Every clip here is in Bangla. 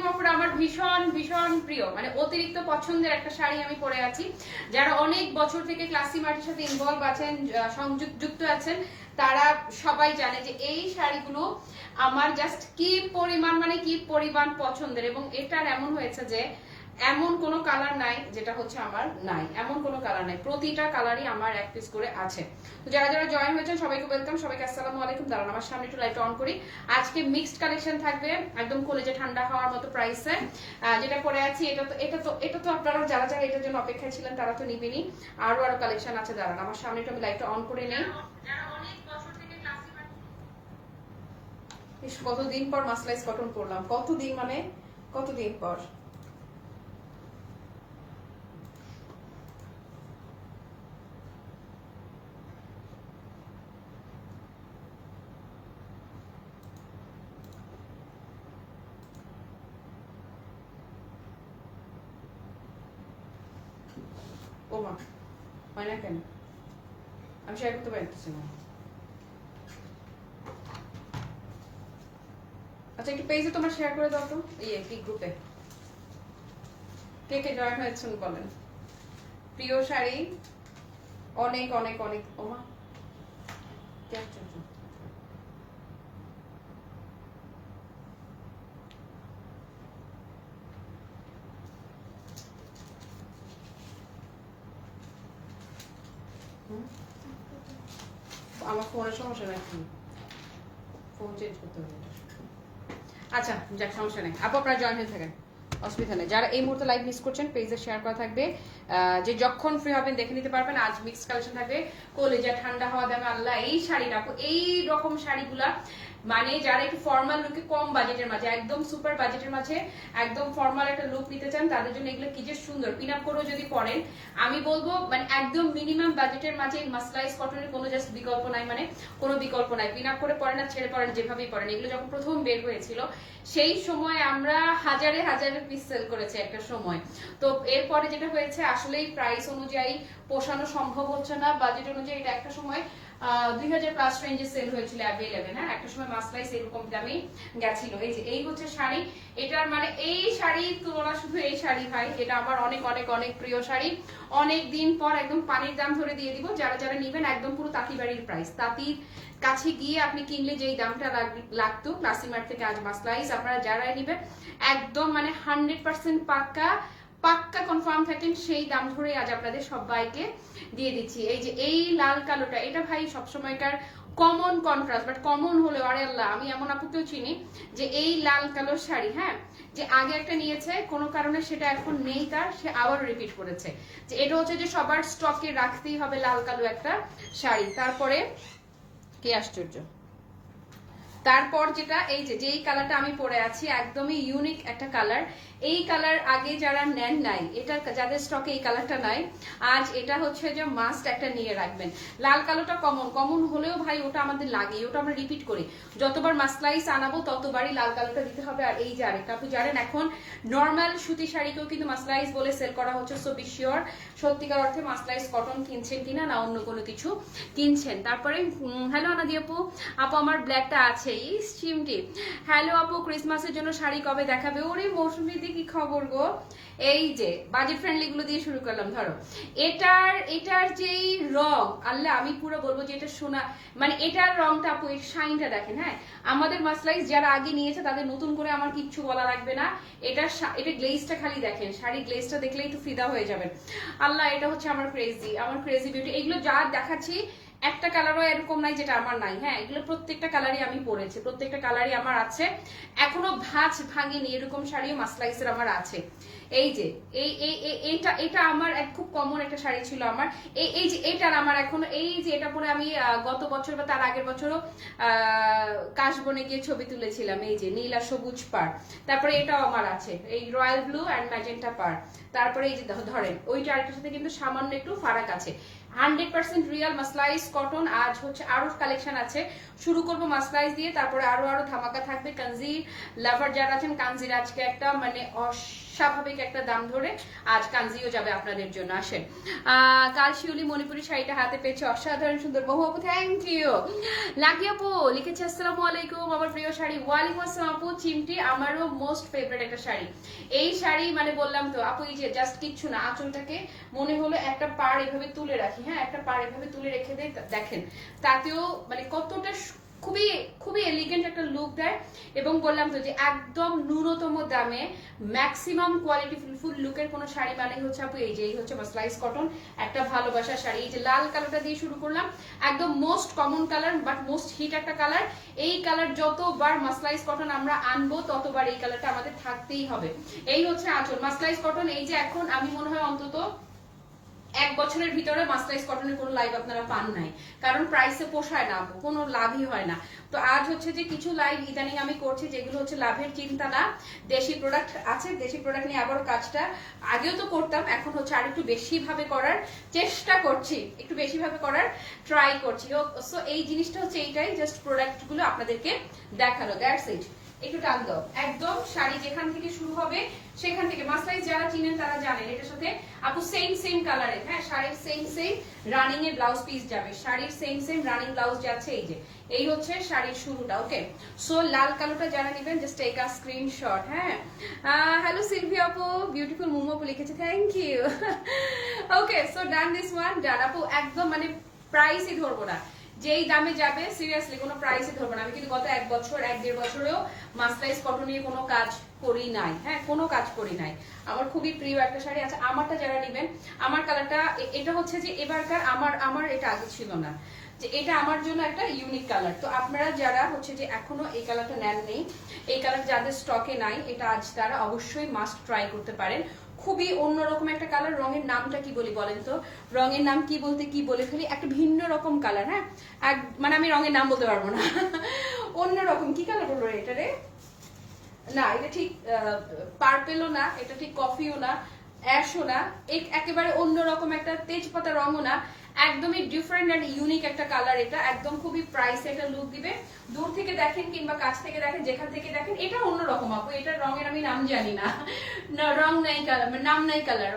আলাইকুম আপুরা। আমার ভীষণ ভীষণ প্রিয় মানে অতিরিক্ত পছন্দের একটা শাড়ি আমি পরে আছি। যারা অনেক বছর থেকে ক্লাসি মার্টের সাথে ইনভলভ আছেন, যুক্ত আছেন, তারা সবাই জানে যে এই শাড়িগুলো আমার জাস্ট কি পরিমাণ মানে কি পরিমাণ পছন্দের। এবং এটার এমন হয়েছে যে এমন কোনো কালার নাই যেটা হচ্ছে আমার নাই, এমন কোনো কালার নাই, প্রতিটা কালারই আমার এক পিস করে আছে। তো যারা যারা জয়েন হয়েছেন সবাইকে ওয়েলকাম, সবাইকে আসসালামু আলাইকুম। দাঁড়ান আমার সামনে একটু লাইট অন করি। আজকে মিক্সড কালেকশন থাকবে, একদম কলেজে ঠান্ডা হওয়ার মতো প্রাইসে। যেটা পরে আছি এটা তো আপনারা যারা যারা এটার জন্য অপেক্ষায় ছিলেন তারা তো নিবেনই। আরো আরো কালেকশন আছে, দাঁড়ান আমার সামনে একটু আমি লাইটটা অন করে নেই। কতদিন পর মাসলাইজ কটন পরলাম, কতদিন মানে কতদিন পর। ও মা, হয় না কেন? আমি শেয়ার করতে পারতেছি না। আচ্ছা একটু পেজে তোমার শেয়ার করে দাও তো, কি গ্রুপে কে কে জয়েন হয়েছেন বলেন। প্রিয় শাড়ি অনেক অনেক অনেক। ওমা কে আশ্চর্য। আমার ফোনের সমস্যা নাকি, ফোন চেঞ্জ করতে হবে। আচ্ছা যাক, সমস্যা নেই আপু, আপনারা জয়েন হয়ে থাকেন, অসুবিধা নেই। যারা এই মুহূর্তে লাইভ মিস করছেন পেজে শেয়ার করা থাকবে, যে যখন ফ্রি হবেন দেখে নিতে পারবেন। আজ মিক্স কালেকশন থাকবে, কলেজা ঠান্ডা হওয়া দামে আল্লাহ এই শাড়িটা আপু, এই রকম শাড়িগুলা মানে যারা একটু ফর্মাল লুকে কম বাজেটের মাঝে, একদম সুপার বাজেটের মাঝে একদম ফর্মাল একটা লুক নিতে চান তাদের জন্য এগুলো কি যে সুন্দর। পিন আপ করেও যদি পরেন, আমি বলবো মানে একদম মিনিমাম বাজেটের মাঝে মাসলাইজ কটনের কোনো জাস্ট বিকল্প নাই, মানে কোনো বিকল্প নাই। পিন আপ করে পরেন আর ছেড়ে পরেন যেভাবেই পরেন। এগুলো যখন প্রথম বের হয়েছিল সেই সময় আমরা হাজারে হাজারে পিস সেল করেছি একটা সময়। তো এরপরে যেটা হয়েছে আসলেই প্রাইস অনুযায়ী পোষানো সম্ভব হচ্ছে না, বাজেট অনুযায়ী। এটা একটা সময় 2000 প্লাস রেঞ্জে সেল হয়েছিল অ্যাভেলেবেল। হ্যাঁ, একটা সময় মাসলাইস এরকম দামে গেছিল। এই যে এই হচ্ছে শাড়ি, এটার মানে এই শাড়ির তুলনা শুধু এই শাড়ি ভাই, এটা আমার অনেক অনেক অনেক প্রিয় শাড়ি। অনেক দিন পর একদম পানির দাম ধরে দিয়ে দিব। যারা যারা নিবেন একদম পুরো তাঁতি বাড়ির প্রাইস, তাঁতির কাছে গিয়ে আপনি কিনলে যেই দামটা লাগতো ক্লাসি মার্ট থেকে আজ মাসলাইস আপনারা যারাই নিবেন একদম মানে 100% পাক্কা পাক্কা কনফার্ম থাকেন সেই দাম ধরে আজ আপনাদের সবাইকে দিয়ে দিচ্ছি। এই যে এই লাল কালোটা, এটা ভাই সবসময়কার কমন কন্ট্রাস্ট, বাট কমন হলেও আরে আল্লাহ আমি এমন আপুকেও চিনি যে এই লাল কালো শাড়ি, হ্যাঁ, যে আগে একটা নিয়েছে কোনো কারণে সেটা এখন নেই তার, সে আবার রিপিট করেছে। যে এটা হচ্ছে যে সবার স্টকে রাখতেই হবে লাল কালো একটা শাড়ি। তারপরে কি আশ্চর্য, তারপর যেটা এই যে যেই কালারটা আমি পরে আছি একদমই ইউনিক একটা কালার। এই কালার আগে যারা নেন নাই, এটা যাদের স্টকে এই কালারটা নাই, আজ এটা হচ্ছে যে মাস্ট একটা নিয়ে রাখবেন। লাল কালোটা কমন কমন হলেও ভাই ওটা আমাদের লাগে, ওটা আমরা রিপিট করি। যতবার মাসলাইস আনাবো ততবারই লাল কালোটা দিতে হবে। আর এই যে আরেকটা আপনি জানেন এখন নর্মাল সুতি শাড়িকেও কিন্তু মাসলাইস বলে সেল করা হচ্ছে। সো বি শিওর সত্যিকার অর্থে মাসলাইস কটন কিনছেন কিনা, না অন্য কোনো কিছু কিনছেন। তারপরে হ্যালো আনাদি আপু, আপু আমার ব্ল্যাকটা আছে চিমটি। হ্যালো আপু, ক্রিসমাসের জন্য শাড়ি কবে দেখাবে? ওরে মৌসুমী দি কি খবর গো। এই যে বাজেট ফ্রেন্ডলি গুলো দিয়ে শুরু করলাম। ধরো এটার যেই রং, আল্লাহ আমি পুরো বলবো যে এটা সোনা, মানে এটার রংটা আপু, এর শাইনটা দেখেন। হ্যাঁ, আমাদের মাসলাইজ যারা আগে নিয়েছে তাদের নতুন করে আমার কিচ্ছু বলা লাগবে না। এটা গ্লেজটা খালি দেখেন, শাড়ি গ্লেজটা দেখলেই তো ফিদা হয়ে যাবেন। আল্লাহ এটা হচ্ছে আমার ক্রেজি বিউটি। এগুলো যা দেখাচ্ছি একটা কালারও এরকম নাই যেটা আমার নাই। হ্যাঁ, এগুলো প্রত্যেকটা কালারই আমি পরেছি, প্রত্যেকটা কালারই আমার আছে, এখনো ভাঁজ ভাঙিনি এরকম শাড়িও মাসলাইসের আমার আছে। এই যে এটা আমার খুব কমন একটা শাড়ি ছিল আমার। এই যে এটার আমার এখনো, এই যে এটা পরে আমি গত বছর বা তার আগের বছরও কাশবনে গিয়ে ছবি তুলেছিলাম। এই যে নীল আর সবুজ পাড়। তারপরে এটাও আমার আছে, এই রয়্যাল ব্লু অ্যান্ড ম্যাজেন্টা পাড়। তারপরে এই যে ধরেন ওইটা আরেকটার সাথে কিন্তু সামান্য একটু ফারাক আছে। 100% রিয়াল মাসলাইস কটন। আজ হচ্ছে আরো কালেকশন আছে, শুরু করবো মাসলাইস দিয়ে, তারপরে আরো আরো ধামাকা থাকবে। কানজির লাভার যারা আছেন, কানজির আজকে একটা মানে স্বাভাবিক একটা দাম ধরে আজ কাঞ্জিও যাবে আপনাদের জন্য। আসেন, কাল শিউলি মণিপুরি শাড়িটা হাতে পেয়েছে, অসাধারণ সুন্দর। বহু আপু থ্যাংক ইউ। লাকি আপু লিখেছে আসসালামু আলাইকুম, আমার প্রিয় শাড়ি। ওয়ালাইকুম আসসালাম আপু। চিমটি আমারও মোস্ট ফেভারিট একটা শাড়ি। এই শাড়ি মানে বললাম তো আপু, এই যে জাস্ট কিচ্ছু না, আঁচলটাকে মনে হলো একটা পাড় এভাবে তুলে রাখি, হ্যাঁ একটা পাড় এভাবে তুলে রেখে দেয়, দেখেন তাতেও মানে কতটা খুবই খুবই এলিগেন্ট একটা লুক দেয়। এবং বললাম তো যে একদম ন্যূনতম দামে ম্যাক্সিমাম কোয়ালিটি ফুল লুকের কোনো শাড়ি মানে হচ্ছে আপু এই যে এই হচ্ছে মাসলাইজ কটন, একটা ভালোবাসার শাড়ি। এই যে লাল কালারটা দিয়ে শুরু করলাম, একদম most common colour but most hit একটা কালার। এই কালার যতবার মাসলাইজ কটন আমরা আনবো ততবার এই কালারটা আমাদের থাকতেই হবে। এই হচ্ছে আঁচল মাসলাইজ কটন। এই যে এখন আমি মনে হয় অন্তত 1 বছরের ভিতরে মাসলাইজ কটনের কোনো লাইভ আপনারা পান নাই, কারণ প্রাইসে পোষায় না, কোনো লাভই হয় না। তো আজ হচ্ছে যে কিছু লাইভ ইদানিং আমি করছি যেগুলো হচ্ছে লাভের চিন্তা না, দেশি প্রোডাক্ট আছে, দেশি প্রোডাক্ট নিয়ে আবারও কাজটা আগেও তো করতাম, এখন হচ্ছে আর একটু বেশি ভাবে করার চেষ্টা করছি, একটু বেশি ভাবে করার ট্রাই করছি। সো এই জিনিসটা হচ্ছে এইটাই, জাস্ট প্রোডাক্টগুলো আপনাদেরকে দেখানো, দ্যাটস ইট। একটু টান দাও, একদম শাড়ি যেখান থেকে শুরু হবে সেখান থেকে। মাসলাইজ যারা চিনেন তারা জানেন এটার সাথে আপু সেম কালারে, হ্যাঁ শাড়ির সেম রানিং এ ব্লাউজ পিস যাবে, শাড়ির সেম রানিং ব্লাউজ যাচ্ছে। এই যে এই হচ্ছে শাড়ির শুরুটা। ওকে, সো লাল কালোটা যারা নেবেন জাস্ট টেক আ স্ক্রিনশট। হ্যাঁ, হ্যালো সিলভি আপু, বিউটিফুল মোমো আপু লিখেছে, thank you. Okay, so done this one, done আপু। একদম মানে প্রাইসই ধরবো না, যেই দামে যাবে সিরিয়াসলি কোনো প্রাইসই ধরবো না। আমি কিন্তু গত 1 বছর 1.5 বছরেও মাসলাইজ কটন নিয়ে কোনো কাজ করি নাই, হ্যাঁ কোনো কাজ করি নাই। আমার খুবই প্রিয় একটা শাড়ি আছে। আমারটা যারা নেবেন, আমার কালারটা এটা হচ্ছে যে এবারকার আমার এটা আগে ছিল না, যে এটা আমার জন্য একটা ইউনিক কালার। তো আপনারা যারা হচ্ছে যে এখনো এই কালারটা নেন নেই, এই কালার যাদের স্টকে নাই, এটা আজ তারা অবশ্যই মাস্ট ট্রাই করতে পারেন। খুবই অন্যরকম একটা কালার। রঙের নামটা কি বলি বলেন তো? রঙের নাম কি বলতে কি বলে ফেলি, একটা ভিন্ন রকম কালার। হ্যাঁ, মানে আমি রঙের নাম বলতে পারবো না। অন্যরকম কি কালার বলবো এটা রে? না এটা ঠিক পার্পেলও না, এটা ঠিক কফিও না, অ্যাশও না, একেবারে অন্যরকম একটা তেজপাতা রঙও না, একদমই ডিফারেন্ট এন্ড ইউনিক একটা কালার। এটা একদম খুবই প্রাইসে একটা লুক দিবে। দূর থেকে দেখেন কিংবা কাছ থেকে দেখেন, যেখান থেকে দেখেন এটা অন্যরকম আপু। এটার রঙের আমি নাম জানি না, রং নাই কালার, নাম নাই কালার।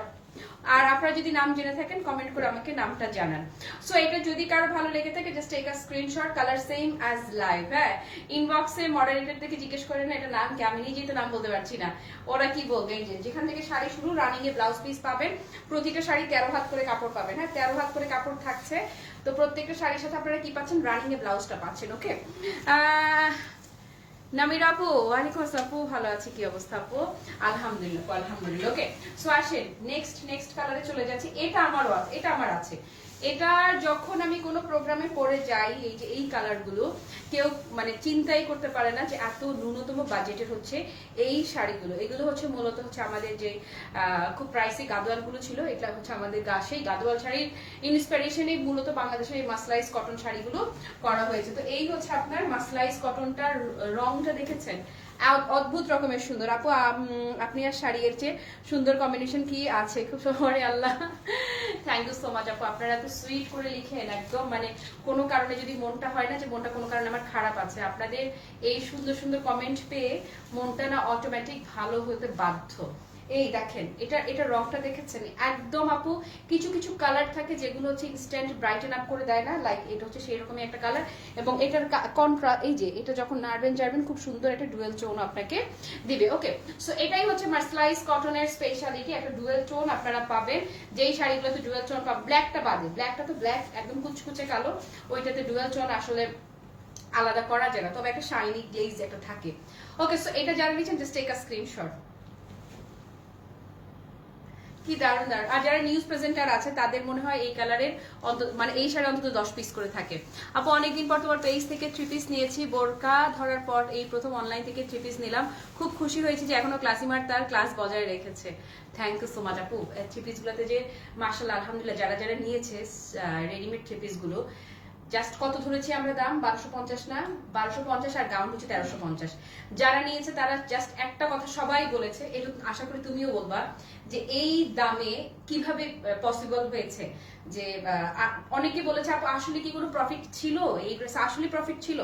আর আপনারা যদি নাম জেনে থাকেন কমেন্ট করে আমাকে নামটা জানান। সো এটা যদি কারো ভালো লেগে থাকে just take a screenshot, colour same as live. হ্যাঁ, ইনবক্সে মডারেটর থেকে জিজ্ঞেস করেন না এটা নাম কি, আমি নিজেই তো নাম বলতে পারছি না, ওরা কি বলবে। এই যে যেখান থেকে শাড়ি শুরু, রানিং এ ব্লাউজ পিস পাবেন, প্রতিটা শাড়ি 13 হাত করে কাপড় পাবেন। হ্যাঁ 13 হাত করে কাপড় থাকছে। তো প্রত্যেকটা শাড়ির সাথে আপনারা কি পাচ্ছেন, রানিং এ ব্লাউজটা পাচ্ছেন। ওকে, নামির আপু, ওয়ালাইকুম আসসালাম আপু, ভালো আছি, কি অবস্থা আপু? আলহামদুলিল্লাহ। ওকে, সো আসেন নেক্সট কালারে চলে যাচ্ছি। এটা আমার আছে। এটা যখন আমি কোনো প্রোগ্রামে পরে যাই, এই যে এই কালারগুলো কেউ মানে চিন্তাই করতে পারে না যে এত ন্যূনতম বাজেটের হচ্ছে এই শাড়িগুলো। এগুলো হচ্ছে মূলত হচ্ছে আমাদের যে খুব প্রাইসি গাদোয়ালগুলো ছিল, এটা হচ্ছে আমাদের সেই গাদোয়াল শাড়ির ইন্সপিরেশনে মূলত বাংলাদেশের এই মাসলাইজ কটন শাড়িগুলো করা হয়েছে। তো এই হচ্ছে আপনার মাসলাইজ কটনটার রংটা দেখেছেন, অদ্ভুত রকমের সুন্দর। আপু আপনি আর শাড়ির চেয়ে সুন্দর কম্বিনেশন কি আছে? খুব সহরে আল্লাহ, থ্যাংক ইউ সো মাচ আপু। আপনারা এত সুইট করে লিখেন, একদম মানে কোনো কারণে যদি মনটা হয় না যে মনটা কোনো কারণে আমার খারাপ আছে, আপনাদের এই সুন্দর কমেন্ট পেয়ে মনটা না অটোমেটিক ভালো হতে বাধ্য। এই দেখেন এটা রংটা দেখেছেন, একদম আপু কিছু কালার থাকে যেগুলো হচ্ছে ইনস্ট্যান্ট ব্রাইটেন আপ করে দেয় না, লাইক এটা হচ্ছে সেই রকমই একটা কালার। এবং এটার এই যে এটা যখন নাড়বেন খুব সুন্দর একটা ডুয়েল টোন আপনাকে দিবে। ওকে, সো এটাই হচ্ছে মাসলাইজ কটনের স্পেশালিটি, একটা ডুয়েল টোন আপনারা পাবেন। যেই শাড়িগুলোতে ডুয়েল টোন পাবেন, ব্ল্যাকটা বাদে, ব্ল্যাকটা তো ব্ল্যাক একদম কুচকুচে কালো, ওইটাতে ডুয়েল টোন আসলে আলাদা করা যায় না, তবে একটা শাইনি গ্লেজ একটা থাকে। ওকে, সো এটা যারা নিচ্ছেন জাস্ট টেক আ স্ক্রিনশট। কি দারুণ। আর যারা নিউজ প্রেজেন্টার আছে তাদের মনে হয় এই কালারের মানে এই শাড়ি অন্তত 10 পিস করে থাকে। আপু অনেকদিন পর তোমার পেজ থেকে 3 পিস নিয়েছি, বোরকা ধরার পর এই প্রথম অনলাইন থেকে 3 পিস নিলাম, খুব খুশি হয়েছি যে এখনো ক্লাসিমার তার ক্লাস বজায় রেখেছে। থ্যাংক ইউ সো মাচ আপু। 3 পিস গুলোতে যে মাশাআল্লাহ আলহামদুলিল্লাহ যারা নিয়েছে রেডিমেড 3 পিস গুলো, জাস্ট কত ধরেছি আমরা দাম, 1250 না, 1250 আর গাউন হচ্ছে 1350। যারা নিয়েছে তারা জাস্ট একটা কথা সবাই বলেছে, এটা আশা করি তুমিও বলবা, যে এই দামে কিভাবে পসিবল হয়েছে। যে অনেকে বলেছে আপু আসলে কি কোনো প্রফিট ছিল এই ড্রেসে, আসলে প্রফিট ছিল?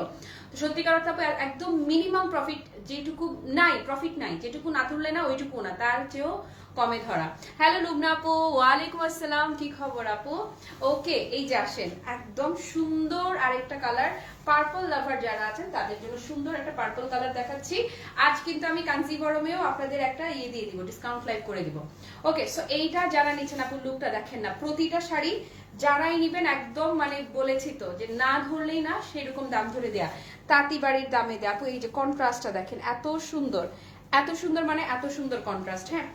তো সত্যিকার অর্থে আপু একদম মিনিমাম প্রফিট, যেটুকু নাই প্রফিট নাই, যেটুকু না তুললে না ওইটুকু না, তার চেয়েও কমে ধরা। হ্যালো লুবনা আপু, ওয়ালাইকুম আসসালাম, কি খবর আপু? ওকে, এই যে আসেন, একদম সুন্দর আরেকটা কালার, পার্পল লাভার যারা আছেন তাদের জন্য সুন্দর একটা পার্পল কালার দেখাচ্ছি। আজ কিন্তু আমি কাঞ্জিভরমেও আপনাদের একটা ইয়ে দিয়ে দিব, ডিসকাউন্ট লাইভ করে দিব। ওকে, সো এইটা যারা নিচ্ছেন আপু লুকটা দেখেন না, প্রতিটা শাড়ি যারাই নিবেন একদম মানে বলেছি তো যে না ধরলেই না সেরকম দাম ধরে দেয়া, তাঁতি বাড়ির দামে দেয়া। আপু এই যে কন্ট্রাস্টটা দেখেন, এত সুন্দর, এত সুন্দর, মানে এত সুন্দর কন্ট্রাস্ট। হ্যাঁ,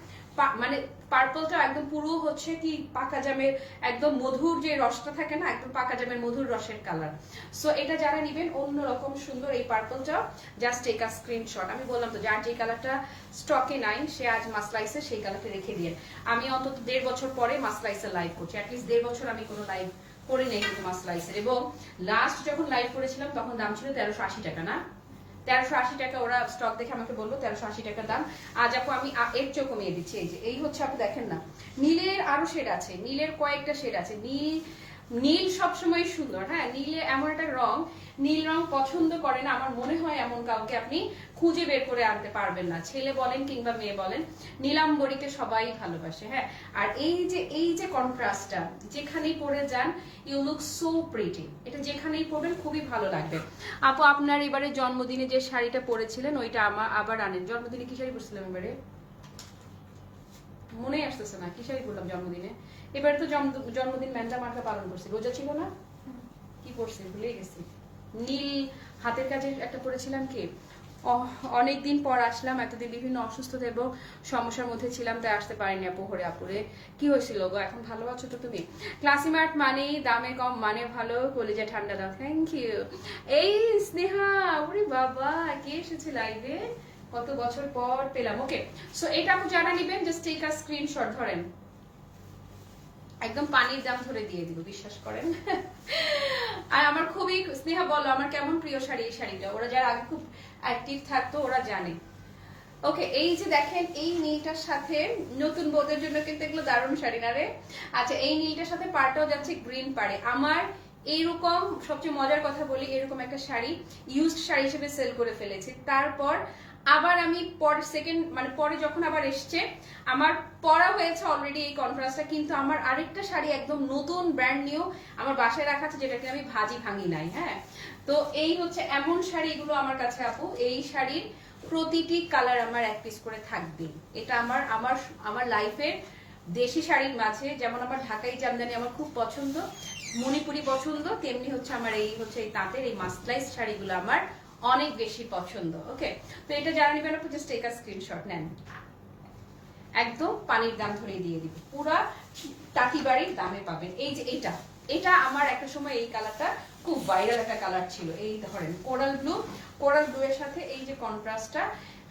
মানে পার্পলটা একদম পুরো হচ্ছে কি পাকা জামের একদম মধুর যে রসটা থাকে না, একদম পাকা জামের মধুর রসের কালার। সো এটা যারা নিবেন অন্যরকম সুন্দর এই পার্পলটা, জাস্ট টেক আ স্ক্রিনশট। আমি বললাম তো যার যে কালারটা স্টকে নাই সে আজ মাসলাইসে সেই কালারটা রেখে দিয়ে। আমি অন্তত 1.5 বছর পরে মাসলাইসে লাইভ করছি, অ্যাটলিস্ট 1.5 বছর আমি কোনো লাইভ করে নেই কিন্তু মাসলাইসের। এবং লাস্ট যখন লাইভ করেছিলাম তখন দাম ছিল 1380 টাকা, না 1380 টাকা। ওরা স্টক দেখে আমাকে বললো 1380 টাকা দাম। আজ আপু আমি এর চেয়ে কমিয়ে দিচ্ছি। এই যে এই হচ্ছে আপু দেখেন না, নীলের আরো শেড আছে, নীলের কয়েকটা শেড আছে। নীল সবসময় সুন্দর। হ্যাঁ, নীলে এমন একটা রং, নীল রং পছন্দ করে না আমার মনে হয় এমন কাউকে আপনি খুঁজে বের করে আনতে পারবেন না, ছেলে বলেন কিংবা মেয়ে বলেন, নীলাম্বরীকে সবাই ভালোবাসে। হ্যাঁ, আর এই যে কন্ট্রাস্টটা যেখানেই পরে যান ইউ লুক সো প্রিটি, এটা যেখানেই পরবেন খুবই ভালো লাগবে। আপু আপনার এবারে জন্মদিনে যে শাড়িটা পরেছিলেন ওইটা আমার আবার আনেন। জন্মদিনে কি শাড়ি পরছিলাম এবারে? মনে আসতেছে না কি শাড়ি পরলাম জন্মদিনে। এবারে তো জন্মদিন ম্যান্ডা মার্কা পালন করছি, রোজা ছিল না, কি পরছি ভুলে গেছি। নীল হাতের কাজের একটা পরেছিলাম কি, অনেকদিন পর আসলাম, এতদিন বিভিন্ন অসুস্থতা এবং সমস্যার মধ্যে ছিলাম তাই আসতে পারিনি আপু। হরে আপুরে কি হয়েছিল গো, এখন ভালো আছো তো তুমি? ক্লাসিমার্ট মানে দামে কম মানে ভালো, কলিজা ঠান্ডা দাও। Thank you. এই স্নেহা, ওরে বাবা কে এসেছে লাইভে, কত বছর পর পেলাম। ওকে, সো এটা আপু যারা নিবেন জাস্ট টেক আ স্ক্রিনশট, ধরেন একদম পানির দাম ধরে দিয়ে দিব, বিশ্বাস করেন। আর আমার খুবই, স্নেহা বলো আমার কেমন প্রিয় শাড়ি এই শাড়িটা, ওরা যারা আগে খুব অ্যাক্টিভ থাকতো ওরা জানে। ওকে, এই যে দেখেন এই নীলটার সাথে নতুন বউদের জন্য কিন্তু এগুলো দারুণ শাড়ি না রে। আচ্ছা, এই নীলটার সাথে পাড়টাও যাচ্ছে গ্রিন পাড়ে। আমার এইরকম সবচেয়ে মজার কথা বলি, এরকম একটা শাড়ি ইউজড শাড়ি হিসেবে সেল করে ফেলেছি, তারপর আবার আমি সেকেন্ড মানে পরে যখন আবার এসছে আমার পরা হয়েছে অলরেডি এই কন্ট্রাস্টটা, কিন্তু আমার আরেকটা শাড়ি একদম নতুন ব্র্যান্ড নিউ আমার বাসায় রাখা আছে যেটাকে আমি ভাজি ভাঙি নাই। হ্যাঁ, তো এই হচ্ছে এমন শাড়ি এগুলো আমার কাছে আপু। এই শাড়ির প্রতিটি কালার আমার এক পিস করে থাকবে। এটা আমার আমার আমার লাইফের দেশি শাড়ির মাঝে যেমন আমার ঢাকাই জামদানি আমার খুব পছন্দ, মণিপুরি পছন্দ, তেমনি হচ্ছে আমার এই হচ্ছে এই তাঁতের এই মাসলাইজ শাড়িগুলো আমার অনেক বেশি পছন্দ। ওকে, তো এটা যারা নেবেন আপনি জাস্ট টেক আ স্ক্রিনশট নেন, একদম পানির দাম ধরে দিয়ে দিব, পুরা তাঁতি বাড়ির দামে পাবেন। এই যে এটা আমার একটা সময় এই কালারটা খুব ভাইরাল একটা কালার ছিল। এই ধরেন কোরাল ব্লু এর সাথে এই যে কন্ট্রাস্টটা,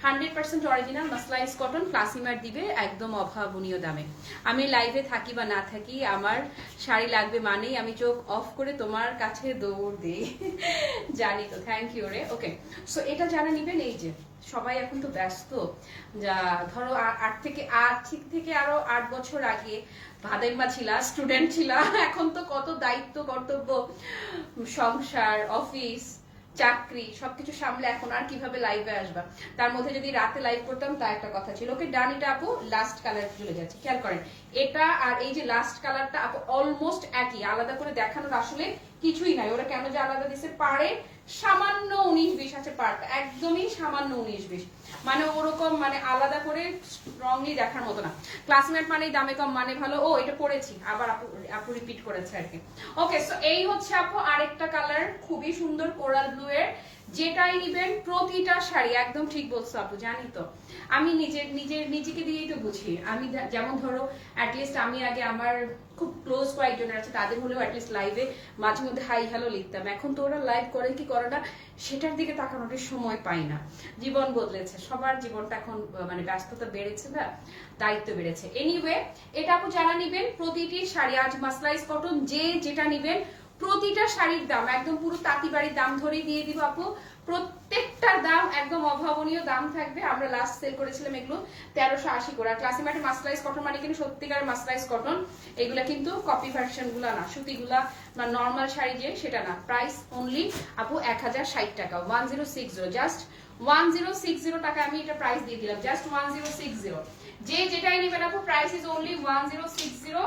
100% অরিজিনাল মাসলাইজ কটন, ক্লাসিমার দিবে একদম অভাবনীয় দামে। আমি লাইভে থাকি বা না থাকি আমার শাড়ি লাগবে মানেই আমি চোখ অফ করে তোমার কাছে দৌড় দিই। জানি তো, থ্যাংক ইউ রে। ওকে, সো এটা যারা নিবেন, এই যে সবাই এখন তো ব্যস্ত, যা ধরো ঠিক থেকে আরো 8 বছর আগে ভাদাইমা ছিলা, স্টুডেন্ট ছিলা, এখন তো কত দায়িত্ব কর্তব্য, সংসার, অফিস, চাকরি সবকিছু সামলে এখন আর কিভাবে লাইভে আসবা। তার মধ্যে যদি রাতে লাইভ করতাম তা একটা কথা ছিল। ওকে ডান, এটা আপু লাস্ট কালার চলে যাচ্ছে, খেয়াল করেন এটা আর এই যে লাস্ট কালারটা আপু অলমোস্ট একই, আলাদা করে দেখানোর আসলে কিছুই নাই। ওরা কেন যে আলাদা দিছে, পারে সামান্য 19-20 আছে পার্ট, একদমই সামান্য 19-20, মানে ওরকম মানে আলাদা করে স্ট্রংলি দেখার মতো না। ক্লাসমেট মানেই দামে কম মানে ভালো। ও এটা পড়েছি আবার আপু রিপিট করেছে আর কি। ওকে, সো এই হচ্ছে আপু আরেকটা কালার, খুবই সুন্দর কোরাল ব্লু এর। যেটাই নিবেন প্রতিটা শাড়ি একদম ঠিক বলছো আপু, জানি তো আমি নিজেকে দিয়েই তো বুঝি। আমি যেমন ধরো অ্যাটলিস্ট আমি আগে আমার খুব ক্লোজ কয়েকজনের আছে তাদের হলেও অ্যাটলিস্ট লাইভে মাঝে মধ্যে হাই হ্যালো লিখতাম। এখন তো ওরা লাইভ করে কি করে না সেটার দিকে তাকানোর সময় পাই না। জীবন বদলেছে, সবার জীবনটা এখন মানে ব্যস্ততা বেড়েছে না, দায়িত্ব বেড়েছে। এনিওয়ে, এটা আপু যারা নিবেন প্রতিটি শাড়ি আজ মাসলাইজ কটন, যে যেটা নিবেন প্রতিটা শাড়ির দাম একদম পুরো তাঁতি বাড়ির দাম ধরেই দিয়ে দিব আপু, প্রত্যেকটার দাম একদম অভাবনীয় দাম থাকবে। আমরা লাস্ট সেল করেছিলাম এগুলো 1380 করে। আর ক্লাসিমার্টের মাসলাইজ কটন মানে কিন্তু সত্যিকার মাসলাইজ কটন, এগুলা কিন্তু কপি ভার্সন গুলা না, সুতিগুলা বা নর্মাল শাড়ি যে সেটা না। প্রাইস অনলি আপু 1060 টাকা, 1060, জাস্ট 1060 টাকা আমি এটা প্রাইস দিয়ে দিলাম, জাস্ট 1060। যে যেটাই নেবেন আপু প্রাইস ইজ অনলি 1060,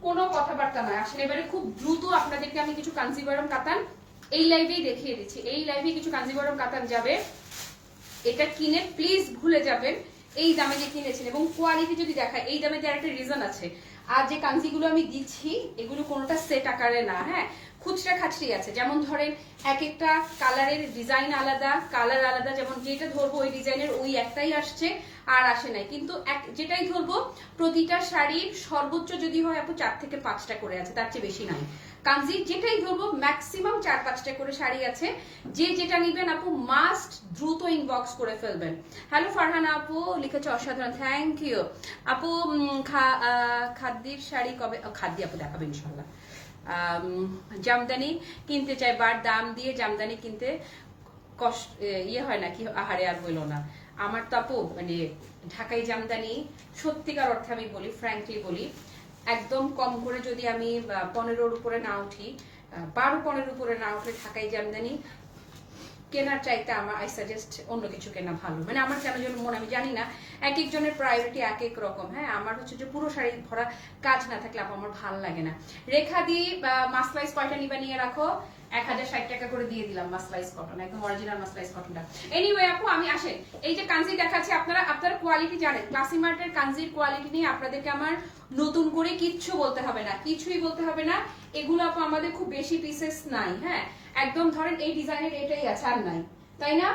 কোনো কথাবার্তা নয়। আসলে এবারে খুব দ্রুত আপনাদেরকে আমি কিছু কাঞ্জিভারম কাতান এই লাইভেই দেখিয়ে দিচ্ছি, এই লাইভে কিছু কাঞ্জিভারম কাতান যাবে, এটা কিনে প্লিজ ভুলে যাবেন এই দামে যে কিনেছেন। এবং কোয়ালিটি যদি দেখায় এই দামে দেওয়ার একটা রিজন আছে। আর যে কাঞ্জিগুলো আমি দিচ্ছি এগুলো কোনোটা সেট আকারে না, হ্যাঁ খুচরা খাচরি আছে। যেমন ধরেন এক একটা কালারের ডিজাইন আলাদা, কালার আলাদা, যেমন যেটা ধরবো ওই ডিজাইনের ওই একটাই আসছে আর আসে নাই, কিন্তু যেটাই ধরবো প্রতিটা শাড়ির সর্বোচ্চ যদি হয় আপু 4 থেকে 5টা করে আছে, তার চেয়ে বেশি নাই। কাঞ্জি যেটাই ধরবো ম্যাক্সিমাম 4-5টা করে শাড়ি আছে। যে যেটা নিবেন আপু মাস্ট দ্রুত ইনবক্স করে ফেলবেন। হ্যালো ফারহানা আপু লিখেছে অসাধারণ, থ্যাংক ইউ আপু। খাদ্যির শাড়ি কবে? খাদ্যি আপু দেখাবে ইনশাল্লাহ। জামদানি কিনতে চাই, বার দাম দিয়ে জামদানি কিনতে কষ্ট ইয়ে হয় না কি, আহারে আর বললো না। আমার তো আপু মানে ঢাকাই জামদানি সত্যিকার অর্থে আমি বলি, ফ্র্যাঙ্কলি বলি, একদম কম করে যদি আমি 15-র উপরে না উঠি, 12-15-র উপরে না উঠলে ঢাকাই জামদানি কেনার চাইতে আমার আই সাজেস্ট অন্য কিছু কেনা ভালো। মানে আমার কেন যেন মনে, আমি জানি না, এক একজনের প্রায়োরিটি এক এক রকম। হ্যাঁ আমার হচ্ছে যে পুরো শাড়ি ভরা কাজ না থাকলে আপু আমার ভালো লাগে না। রেখা দি মাসলাইজ কয়টা নিবা নিয়ে রাখো, 1060 টাকা করে দিয়ে দিলাম মাসলাইজ কটন, একদম অরিজিনাল মাসলাইজ কটনটা। এনিওয়ে আপু আমি আসেন, এই যে কাঞ্জি দেখাচ্ছি আপনারা কোয়ালিটি জানেন, ক্লাসিমার্টের কাঞ্জির কোয়ালিটি নিয়ে আপনাদেরকে আমার নতুন করে কিচ্ছু বলতে হবে না, কিছুই বলতে হবে না। এগুলো আপু আমাদের খুব বেশি পিসেস নাই, হ্যাঁ একদম ধরেন এই ডিজাইনের এটাই আছে আর নাই, তাই না?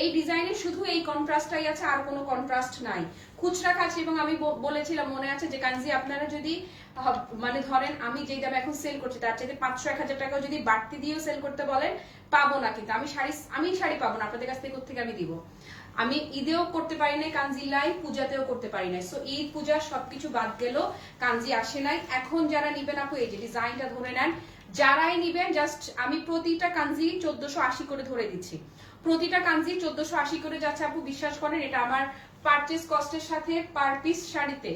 এই ডিজাইনের শুধু এই কন্ট্রাস্টটাই আছে, আর কোনো কন্ট্রাস্ট নাই। খুচরা খাচ্ছি এবং আমি বলেছিলাম মনে আছে যে কাঞ্জি আপনারা যদি মানে ধরেন আমি যেই দামে এখন সেল করছি তার চাইতে 500-1000 টাকাও যদি বাড়তি দিয়েও সেল করতে বলেন পাবো না, কিন্তু আমি শাড়ি পাবো না আপনাদের কাছ থেকে, কোথেকে আমি দিব? আমি ঈদেও করতে পারি নাই কাঞ্জি লাইভ, পূজাতেও করতে পারি নাই। সো ঈদ পূজা সবকিছু বাদ গেল, কাঞ্জি আসে নাই। এখন যারা নিবেন আপু এই যে ডিজাইনটা ধরে নেন, যারাই নিবেন জাস্ট আমি প্রতিটা কাঞ্জি 1480 করে ধরে দিচ্ছি, প্রতিটা কাঞ্জি 1480 করে যাচ্ছে আপু। বিশ্বাস করেন এটা আমার পারচেজ কস্টের সাথে পার পিস শাড়িতে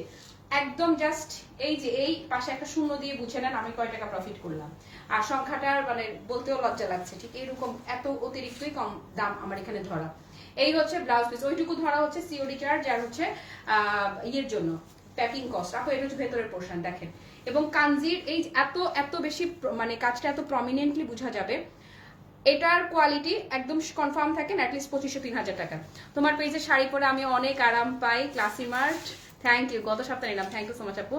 একদম জাস্ট এই যে এই পাশে একটা শূন্য দিয়ে বুঝে নেন আমি কয় টাকা প্রফিট করলাম। আর সংখ্যাটার মানে বলতেও লজ্জা লাগছে, ঠিক এইরকম এত অতিরিক্তই কম দাম আমার এখানে ধরা। এই হচ্ছে ব্লাউজ পিস, ওইটুকু ধরা হচ্ছে সিওডি চার্জ আর হচ্ছে ইয়ের জন্য প্যাকিং কস্ট আপু। এটা হচ্ছে ভেতরের পোর্শন দেখেন। এবং কাঞ্জির এই এত বেশি মানে কাজটা এত প্রমিনেন্টলি বোঝা যাবে। এটার কোয়ালিটি একদম কনফার্ম থাকেন অ্যাটলিস্ট 2500-3000 টাকা। তোমার পেজে শাড়ি পরে আমি অনেক আরাম পাই, ক্লাসিমার্ট থ্যাংক ইউ। গত সপ্তাহে নিলাম, থ্যাংক ইউ সো মাচ আপু।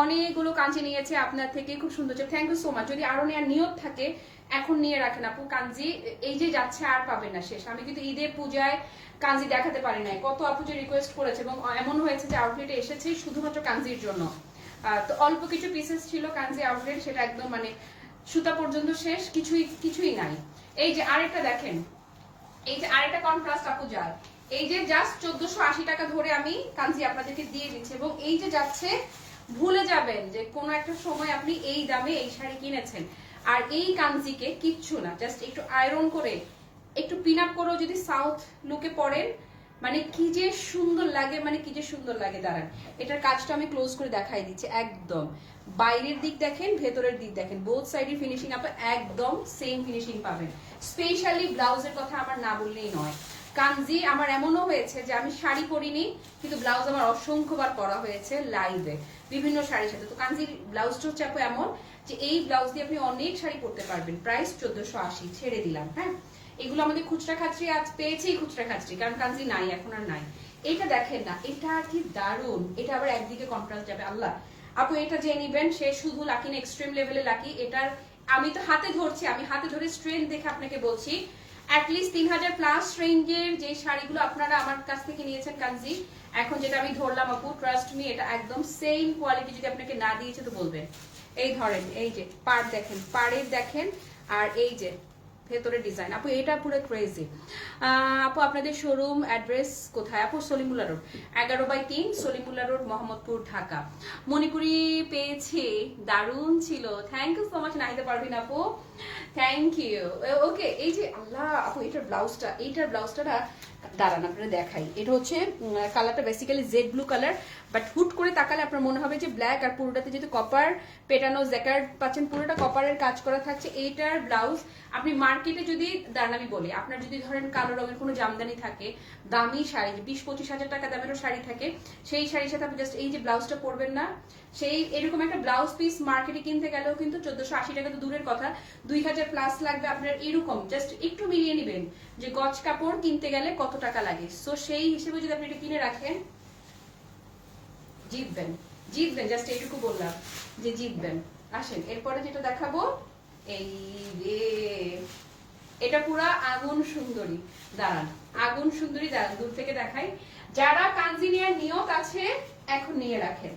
অনেকগুলো কাঞ্জি নিয়েছে আপনার থেকে, খুব সুন্দর, থ্যাংক ইউ সো মাচ। যদি আরো নেওয়ার নিয়ত থাকে এখন নিয়ে রাখেন আপু, কাঞ্জি এই যে যাচ্ছে আর পাবেন না শেষ। আমি কিন্তু ঈদের পূজায় কাঞ্জি দেখাতে পারি নাই, কত আপু যে রিকোয়েস্ট করেছে, এবং এমন হয়েছে যে আউটলেটে এসেছে শুধুমাত্র কাঞ্জির জন্য। তো অল্প কিছু পিসেস ছিল কাঞ্জি আউটলেট, সেটা একদম মানে সুতা পর্যন্ত শেষ, কিছুই নাই। এই যে আরেকটা দেখেন, এই যে আরেকটা কন্ট্রাস্ট আপু যায়, এই যে জাস্ট 1480 টাকা ধরে আমি কাঞ্জি আপনাদেরকে দিয়ে দিচ্ছি। এবং এই যে যাচ্ছে ভুলে যাবেন যে কোনো একটা সময় আপনি এই দামে এই শাড়ি কিনেছেন। আর এই কাঞ্জিকে কিচ্ছু না, জাস্ট একটু আয়রন করে একটু পিন আপ করেও যদি সাউথ লুকে পরেন মানে কি যে সুন্দর লাগে, মানে কি যে সুন্দর লাগে। দাঁড়ান এটার কাজটা আমি ক্লোজ করে দেখাই দিচ্ছি। একদম বাইরের দিক দেখেন, ভেতরের দিক দেখেন, বোথ সাইডের ফিনিশিং আপনি একদম সেম ফিনিশিং পাবেন। স্পেশালি ব্লাউজের কথা আমার না বললেই নয়। কাঞ্জি আমার এমনও হয়েছে যে আমি শাড়ি পরিনি কিন্তু ব্লাউজ আমার অসংখ্যবার পরা হয়েছে লাইভে বিভিন্ন শাড়ির সাথে। তো কাঞ্জির ব্লাউজটা হচ্ছে আপু এমন যে এই ব্লাউজ দিয়ে আপনি অনেক শাড়ি পরতে পারবেন। প্রাইস 1480 ছেড়ে দিলাম। হ্যাঁ এগুলো আমাদের খুচরা খাচরি আজ পেয়েছি, খুচরা খাচরি, কারণ কাঞ্জি নাই এখন আর নাই। এটা দেখেন না, এটা কি দারুণ, এটা আবার একদিকে কন্ট্রাস্ট যাবে। আল্লাহ আপু এটা যে নিবেন সে শুধু লাকি না, এক্সট্রিম লেভেলে লাকি। এটার আমি তো হাতে ধরছি, আমি হাতে ধরে স্ট্রেন দেখে আপনাকে বলছি অ্যাটলিস্ট 3000 প্লাস রেঞ্জের যে শাড়িগুলো আপনারা আমার কাছ থেকে নিয়েছেন কাঞ্জি, এখন যেটা আমি ধরলাম আপু ট্রাস্ট মি এটা একদম সেম কোয়ালিটি। যদি আপনাকে না দিয়েছে তো বলবেন। এই ধরেন এই যে পাড় দেখেন, পাড়ের দেখেন, আর এই যে ভেতরের ডিজাইন। আপু এটা পুরো ক্রেজি। আপু আপনাদের শোরুম অ্যাড্রেস কোথায়? আপু সলিমুল্লাহ রোড, 11/3 সলিমুল্লাহ রোড, মোহাম্মদপুর, ঢাকা। মণিপুরি পেয়েছি, দারুণ ছিল, thank you so much Nahida Parvin আপু, থ্যাংক ইউ। ওকে, এই যে আল্লাহ আপু এইটার ব্লাউজটা না, দাঁড়ান আপনারা দেখাই। এটা হচ্ছে কালারটা basically Z blue colour, but হুট করে তাকালে আপনার মনে হবে যে ব্ল্যাক, আর পুরোটাতে যেহেতু কপার পেটানো জ্যাকার্ড পাচ্ছেন, পুরোটা কপারের কাজ করা থাকছে। এইটার ব্লাউজ আপনি মার্কেটে যদি, দাঁড়ান আমি বলি, আপনার যদি ধরেন কালো রঙের কোনো জামদানি থাকে, দামি শাড়ি 20-25 হাজার টাকা দামেরও শাড়ি থাকে, সেই শাড়ির সাথে আপনি জাস্ট এই যে ব্লাউজটা পরবেন না, সেই এরকম একটা ব্লাউজ পিস মার্কেটে কিনতে গেলেও কিন্তু 1480 টাকা তো দূরের কথা, 2000 প্লাস লাগবে আপনার। এরকম জাস্ট একটু মিলিয়ে নেবেন যে গজ কাপড় কিনতে গেলে কত টাকা লাগে। সো সেই হিসেবে যদি আপনি এটা কিনে রাখেন, জিতবেন, জাস্ট এইটুকু বললাম যে জিতবেন। আসেন এরপরে যেটা দেখাবো, এই রে, এটা পুরা আগুন সুন্দরী। দাঁড়ান, আগুন সুন্দরী, দাঁড়ান দূর থেকে দেখাই। যারা কাঞ্জি নেওয়ার নিয়ত আছে এখন নিয়ে রাখেন।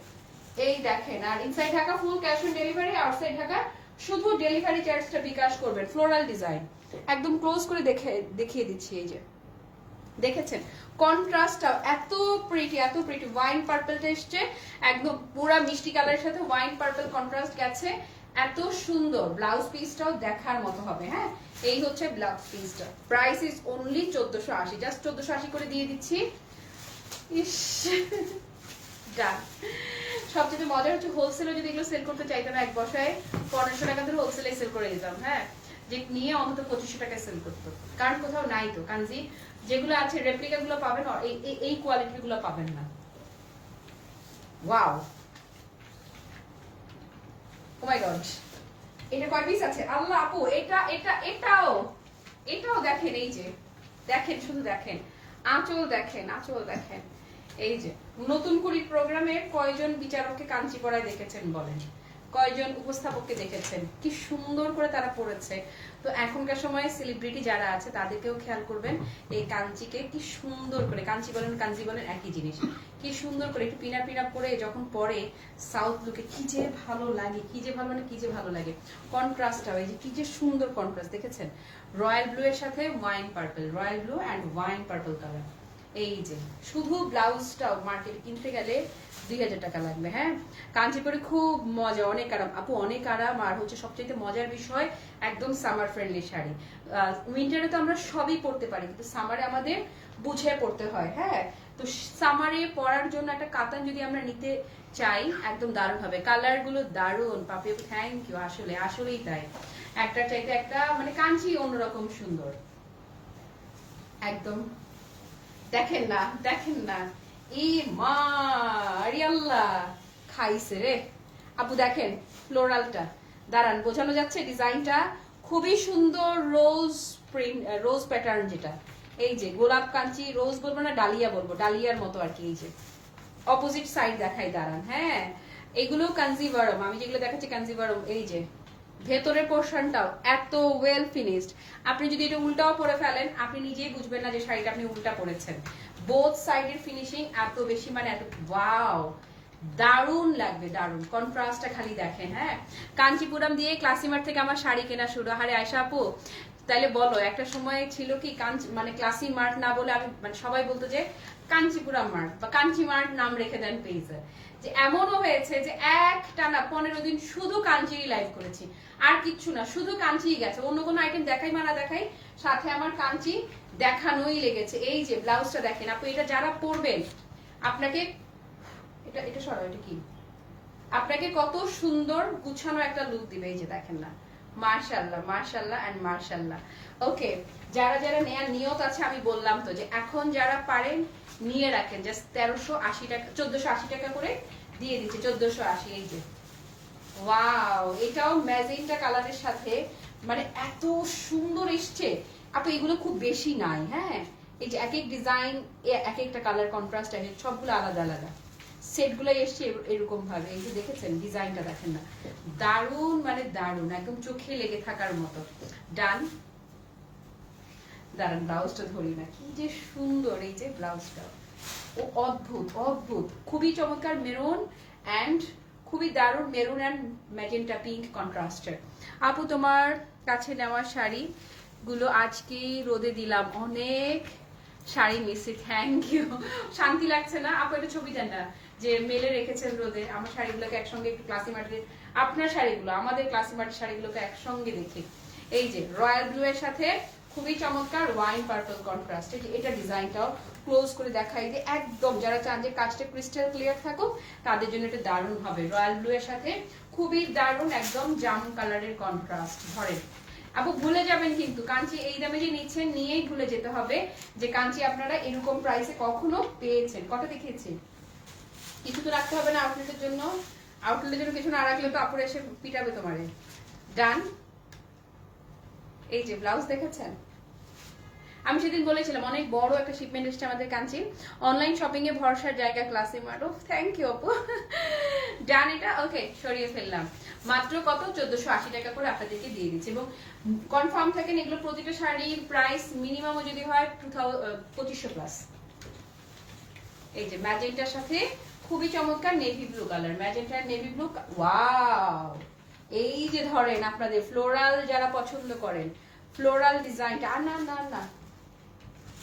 এই দেখেন, আর inside Dhaka full cash on delivery, outside Dhaka শুধু ডেলিভারি চার্জটা বিকাশ করবেন। ফ্লোরাল ডিজাইন একদম ক্লোজ করে দেখিয়ে দিচ্ছি। এই যে দেখেছেন কন্ট্রাস্টটা এত প্রিটি, এত প্রিটি। ওয়াইন পার্পলটা এসছে একদম পুরা মিষ্টি কালারের সাথে ওয়াইন পার্পল কন্ট্রাস্ট গেছে, এত সুন্দর। ব্লাউজ পিসটাও দেখার মতো হবে। হ্যাঁ, এই হচ্ছে ব্লাউজ পিসটা। প্রাইস ইজ অনলি 1480, জাস্ট 1480 করে দিয়ে দিচ্ছি। ইস, ডান। সবচেয়ে মজা হচ্ছে হোলসেলে যদি এগুলো সেল করতে চাইতাম এক বসায় 1500 টাকা ধরে হোলসেলে সেল করে দিতাম। হ্যাঁ, যে নিয়ে অন্তত 2500 টাকায় সেল করতো, কারণ কোথাও নাই তো কাঞ্জি। যেগুলো আছে রেপ্লিকা গুলো পাবেন, এই কোয়ালিটির গুলো পাবেন না। ওয়াও, ও মাই গড, এটা কয় পিস আছে আল্লাহ আপু? এটাও দেখেন, এই যে দেখেন, শুধু দেখেন আঁচল, দেখেন। এই যে নতুন কুড়ি প্রোগ্রামের কয়জন বিচারককে কাঞ্চি পরায় দেখেছেন বলেন? কয়জন উপস্থাপককে দেখেছেন? কি সুন্দর করে তারা পড়েছে। তো এখনকার সময়ে সেলিব্রিটি যারা আছে তাদেরকেও খেয়াল করবেন, এই কাঞ্চিকে কি সুন্দর করে, কাঞ্চি বলেন একই জিনিস, কি সুন্দর করে একটু পিনা পরে যখন পরে সাউথ লুকে কি যে ভালো লাগে, কি যে ভালো লাগে। কন্ট্রাস্টটা, এই যে কি যে সুন্দর কন্ট্রাস্ট দেখেছেন, রয়্যাল ব্লু এর সাথে wine purple, royal blue and wine purple colour. এই যে শুধু ব্লাউজটাও মার্কেটে কিনতে গেলে 2000 টাকা লাগবে। হ্যাঁ, কাঞ্চিপুরে খুব মজা, অনেক আরাম আপু, অনেক আরাম। আর হচ্ছে সবচেয়ে মজার বিষয়, একদম সামার ফ্রেন্ডলি শাড়ি। উইন্টারে তো আমরা সবই পরতে পারি, কিন্তু সামারে আমাদের বুঝে পড়তে হয়। হ্যাঁ, তো সামারে পরার জন্য একটা কাতান যদি আমরা নিতে চাই, একদম দারুণ হবে। কালার গুলো দারুণ পাপি, থ্যাংক ইউ। আসলেই তাই, একটা চাইতে একটা, মানে কাঞ্চি অন্যরকম সুন্দর একদম। দেখেন না, ই মা আল্লাহ, খাইছে রে আপু। দেখেন ফ্লোরালটা, দাঁড়ান বোঝানো যাচ্ছে ডিজাইনটা খুবই সুন্দর। রোজ প্যাটার্ন, যেটা এই যে গোলাপ কাঞ্চি, রোজ বলবো না, ডালিয়া বলবো, ডালিয়ার মতো আর কি। এই যে অপোজিট সাইড দেখাই, দাঁড়ান। হ্যাঁ, এগুলো কাঞ্জিভারম, আমি যেগুলো দেখাচ্ছি কাঞ্জিভারম। এই যে ভেতরের পোর্শনটাও এত ওয়েল ফিনিশড। আপনি যদি এটা উল্টাও পরে ফেলেন, আপনি নিজেই বুঝবেন না যে শাড়িটা আপনি উল্টা পরেছেন। বোথ সাইডের ফিনিশিং এত বেশি, মানে এত ওয়াও, দারুণ লাগবে, দারুণ। কন্ট্রাস্টটা খালি দেখেন। হ্যাঁ, কাঞ্চিপুরম দিয়ে ক্লাসিমার থেকে আমার শাড়ি কেনা শুরু। আরে আয়শা আপু, তাইলে বলো, একটা সময় ছিল কি মানে ক্লাসি মার্ট না বলে আমি, মানে সবাই বলতো যে কাঞ্চিপুরম মার্ট বা কাঞ্চি মার্ট নাম রেখে দেন পেজে। যে এমনও হয়েছে যে এক টানা 15 দিন শুধু কাঞ্চিরই লাইভ করেছি, আর কিচ্ছু না, শুধু কাঞ্চিই গেছে, অন্য কোনো আইটেম দেখাই মানা দেখাই, সাথে আমার কাঞ্চি দেখানোই লেগেছে। এই যে ব্লাউজটা দেখেন আপু, এটা যারা পরবেন আপনাকে, এটা সরাও, এটা কি, আপনাকে কত সুন্দর গুছানো একটা লুক দিবে। এই যে দেখেন না, মার্শাল্লাহ এন্ড মার্শাল্লাহ। ওকে, যারা নেয়ার নিয়ত আছে, আমি বললাম তো যে এখন যারা পারেন নিয়ে রাখেন, জাস্ট 1380 টাকা, 1480 টাকা করে দিয়ে দিচ্ছে, 1480। এই যে ওয়াও, এটাও ম্যাজেন্টা কালারের সাথে, মানে এত সুন্দর এসছে আপু। এগুলো খুব বেশি নাই। হ্যাঁ, এই যে এক এক ডিজাইন, এক একটা কালার কন্ট্রাস্ট আছে, সবগুলো আলাদা। সেটগুলো এসছে এরকম ভাবে। এই যে দেখেছেন ডিজাইনটা, দেখেন না, দারুণ, মানে দারুণ, একদম চোখে লেগে থাকার মতো। ডান, দাঁড়ান ব্লাউজটা ধরি না, কি যে সুন্দর এই যে ব্লাউজটা, ও অদ্ভুত, খুবই চমৎকার। মেরুন অ্যান্ড খুবই দারুণ, মেরুন অ্যান্ড ম্যাজেন্টা পিঙ্ক কন্ট্রাস্টের। আপু তোমার কাছে নেওয়া শাড়ি গুলো আজকে রোদে দিলাম, অনেক শাড়ি মিসি, থ্যাংক ইউ। শান্তি লাগছে না আপু? একটা ছবি দেন না যে মেলে রেখেছেন রোদে আমার শাড়িগুলোকে একসঙ্গে, একটু ক্লাসি মার্টের আপনার শাড়িগুলো, আমাদের ক্লাসি মার্টের শাড়িগুলোকে একসঙ্গে দেখি। এই যে রয়্যাল ব্লু এর সাথে খুবই চমৎকার ওয়াইন পার্পল কন্ট্রাস্ট, এটা ডিজাইনটাও ক্লোজ করে দেখাই যে একদম যারা চান যে কাজটা ক্রিস্টাল ক্লিয়ার থাকুক তাদের জন্য এটা দারুণ হবে। রয়্যাল ব্লু এর সাথে খুবই দারুণ একদম জাম কালারের কন্ট্রাস্ট। ধরেন আপু ভুলে যাবেন কিন্তু কাঞ্চি এই দামে যে নিচ্ছেন নিয়েই ভুলে যেতে হবে যে কাঞ্চি আপনারা এরকম প্রাইসে কখনো পেয়েছেন। কটা দেখিয়েছি? কিছু তো রাখতে হবে না আউটলেটের জন্য, আউটলেটের জন্য কিছু না রাখলে তো আপুরে এসে পিটাবে তোমারে। ডান। এই যে ব্লাউজ দেখেছেন, আমি সেদিন বলেছিলাম অনেক বড় একটা শিপমেন্ট এসেছে আমাদের কাঞ্চি, অনলাইন শপিং এ ভরসার জায়গা ক্লাসি মার্ট। থ্যাংক ইউ আপু। ডান, এটা ওকে সরিয়ে ফেললাম। মাত্র কত? 1480 টাকা করে আপনাদেরকে দিয়ে দিচ্ছি এবং কনফার্ম থাকেন এগুলো প্রতিটা শাড়ির প্রাইস মিনিমাম যদি হয় 2500 প্লাস। এই যে ম্যাজেন্টার সাথে খুবই চমৎকার নেভি ব্লু কালার, ম্যাজেন্টার নেভি ব্লু, ওয়াও। এই যে ধরেন আপনাদের ফ্লোরাল যারা পছন্দ করেন, ফ্লোরাল ডিজাইনটা, আর না না না,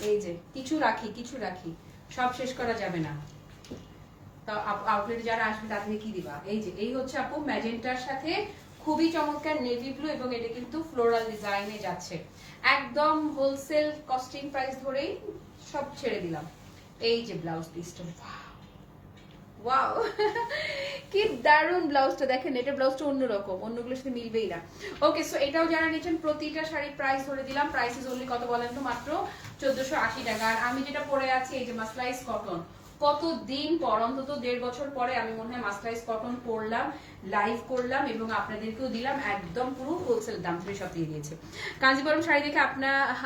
এই যে কিছু রাখি কিছু রাখি, সব শেষ করা যাবে না। তো আউটলেটে যারা আসবে তাদেরকে কি দিবা? এই যে এই হচ্ছে আপু ম্যাজেন্টার সাথে খুবই চমৎকার নেভি ব্লু এবং এটা কিন্তু ফ্লোরাল ডিজাইনে যাচ্ছে, একদম হোলসেল কস্টিং প্রাইস ধরেই সব ছেড়ে দিলাম। এই যে ব্লাউজ পিসটা, ওয়াও কি দারুন ব্লাউজটা দেখেন, এটা ব্লাউজটা অন্যরকম, অন্যগুলোর সাথে মিলবেই না। ওকে, সো এটাও যারা নিচ্ছেন প্রতিটা শাড়ির প্রাইস ধরে দিলাম, প্রাইস ইজ অনলি কত বলেন তো? মাত্র 1480 টাকা। আর আমি যেটা পরে আছি এই যে মাসলাইজ কটন, কতদিন পর, অন্তত 1.5 বছর পরে আমি মনে হয় মাসলাইজ কটন পরলাম, লাইভ করলাম এবং আপনাদেরকেও দিলাম একদম পুরো হোলসেল দাম ধরে সব দিয়ে দিয়েছে। কাঞ্জিবরম শাড়ি দেখে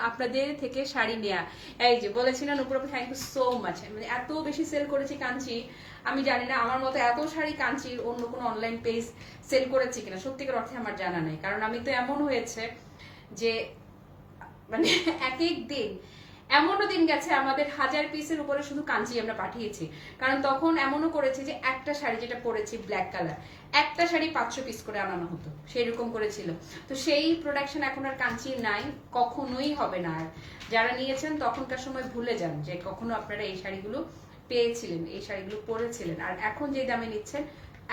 আপনাদের থেকে শাড়ি নেয়া, এই যে বলেছিলেন উপর, থ্যাংক ইউ সো মাচ। মানে এত বেশি সেল করেছি কাঞ্চি, আমি জানি না আমার মতো এত শাড়ি কাঞ্চির অন্য কোনো অনলাইন পেজ সেল করেছে কিনা, সত্যিকার অর্থে আমার জানা নেই। কারণ আমি তো এমন হয়েছে যে মানে এক এক দিন, এমনও দিন গেছে আমাদের 1000 পিসের উপরে শুধু কাঞ্চি আমরা পাঠিয়েছি। কারণ তখন এমনও করেছি যে একটা শাড়ি যেটা পরেছি ব্ল্যাক কালার, একটা শাড়ি 500 পিস করে আনানো হতো, সেরকম করেছিল। তো সেই প্রোডাকশন এখন আর কাঞ্চি নাই, কখনোই হবে না। আর যারা নিয়েছেন তখনকার সময় ভুলে যান যে কখনো আপনারা এই শাড়িগুলো পেয়েছিলেন, এই শাড়িগুলো পরেছিলেন, আর এখন যে দামে নিচ্ছেন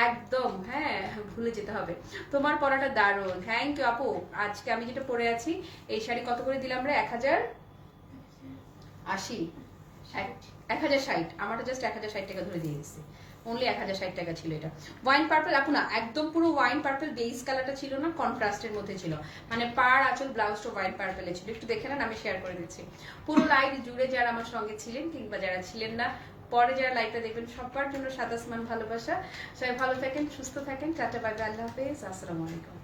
একদম হ্যাঁ ভুলে যেতে হবে। তোমার পরাটা দারুণ, থ্যাংক ইউ আপু। আজকে আমি যেটা পরে আছি এই শাড়ি কত করে দিলাম আমরা? 1080, 1060, আমারটা জাস্ট 1060 টাকা ধরে দিয়ে দিচ্ছি, অনলি 1060 টাকা ছিল এটা। ওয়াইন পার্পল আপু না, একদম পুরো ওয়াইন পার্পল, বেস কালারটা ছিল না, কন্ট্রাস্টের মধ্যে ছিল, মানে পার আঁচল ব্লাউজটা ওয়াইন পার্পলে ছিল। একটু দেখে নেন, আমি শেয়ার করে দিচ্ছি পুরো লাইভ জুড়ে যারা আমার সঙ্গে ছিলেন কিংবা যারা ছিলেন না, পরে যারা লাইভটা দেখবেন সবার জন্য সাত আসমান ভালোবাসা। সবাই ভালো থাকেন, সুস্থ থাকেন, টাটা বাই বাই, আল্লাহ হাফেজ, আসসালামু আলাইকুম।